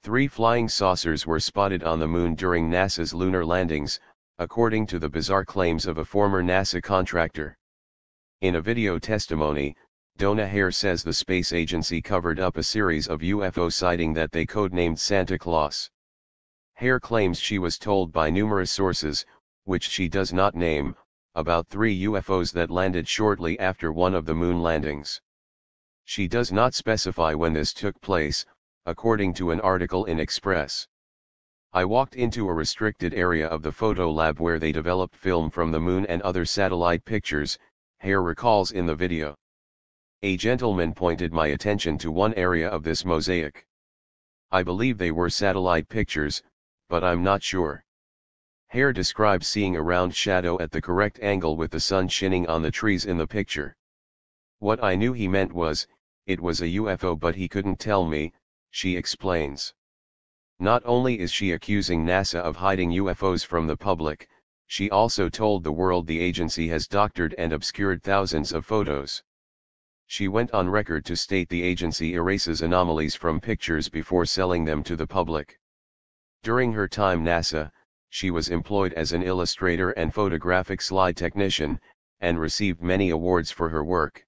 3 flying saucers were spotted on the moon during NASA's lunar landings, according to the bizarre claims of a former NASA contractor. In a video testimony, Donna Hare says the space agency covered up a series of UFO sightings that they codenamed Santa Claus. Hare claims she was told by numerous sources, which she does not name, about 3 UFOs that landed shortly after one of the moon landings. She does not specify when this took place, according to an article in Express. I walked into a restricted area of the photo lab where they developed film from the moon and other satellite pictures, Hare recalls in the video. A gentleman pointed my attention to one area of this mosaic. I believe they were satellite pictures, but I'm not sure. Hare describes seeing a round shadow at the correct angle with the sun shining on the trees in the picture. What I knew he meant was, it was a UFO, but he couldn't tell me, she explains. Not only is she accusing NASA of hiding UFOs from the public, she also told the world the agency has doctored and obscured thousands of photos. She went on record to state the agency erases anomalies from pictures before selling them to the public. During her time NASA, she was employed as an illustrator and photographic slide technician, and received many awards for her work.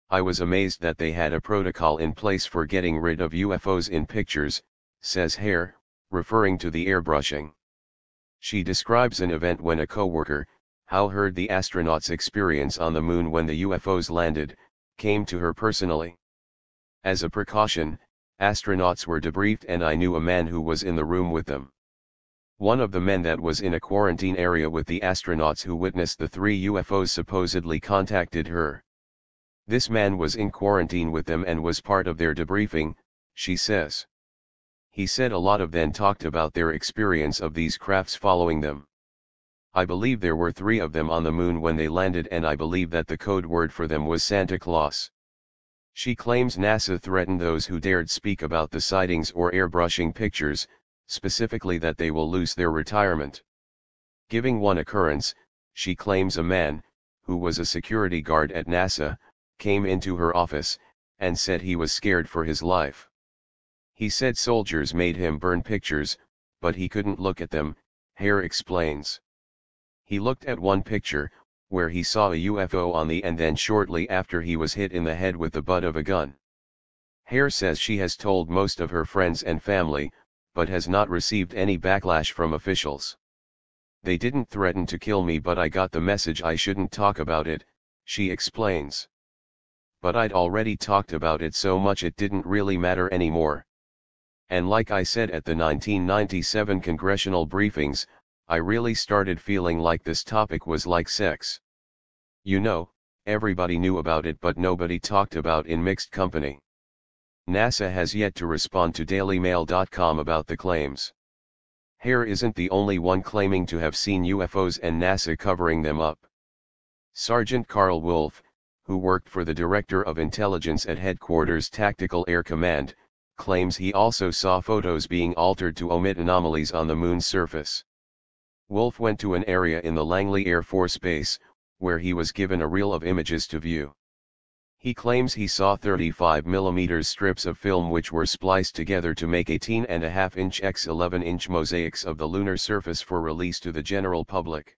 I was amazed that they had a protocol in place for getting rid of UFOs in pictures, says Hare, referring to the airbrushing. She describes an event when a coworker, how heard the astronauts' experience on the moon when the UFOs landed, came to her personally. As a precaution, astronauts were debriefed and I knew a man who was in the room with them. One of the men that was in a quarantine area with the astronauts who witnessed the 3 UFOs supposedly contacted her. This man was in quarantine with them and was part of their debriefing, she says. He said a lot of them talked about their experience of these crafts following them. I believe there were 3 of them on the moon when they landed, and I believe that the code word for them was Santa Claus. She claims NASA threatened those who dared speak about the sightings or airbrushing pictures, specifically that they will lose their retirement. Giving one occurrence, she claims a man, who was a security guard at NASA, came into her office, and said he was scared for his life. He said soldiers made him burn pictures, but he couldn't look at them, Hare explains. He looked at one picture, where he saw a UFO on the and then shortly after he was hit in the head with the butt of a gun. Hare says she has told most of her friends and family, but has not received any backlash from officials. They didn't threaten to kill me, but I got the message I shouldn't talk about it, she explains. But I'd already talked about it so much it didn't really matter anymore. And like I said at the 1997 congressional briefings, I really started feeling like this topic was like sex. You know, everybody knew about it but nobody talked about in mixed company. NASA has yet to respond to dailymail.com about the claims. Hare isn't the only one claiming to have seen UFOs and NASA covering them up. Sergeant Carl Wolf, who worked for the Director of Intelligence at Headquarters Tactical Air Command, claims he also saw photos being altered to omit anomalies on the moon's surface. Wolf went to an area in the Langley Air Force Base, where he was given a reel of images to view. He claims he saw 35mm strips of film which were spliced together to make 18.5-inch x 11-inch mosaics of the lunar surface for release to the general public.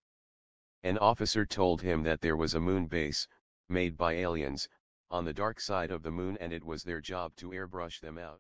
An officer told him that there was a moon base, made by aliens, on the dark side of the moon and it was their job to airbrush them out.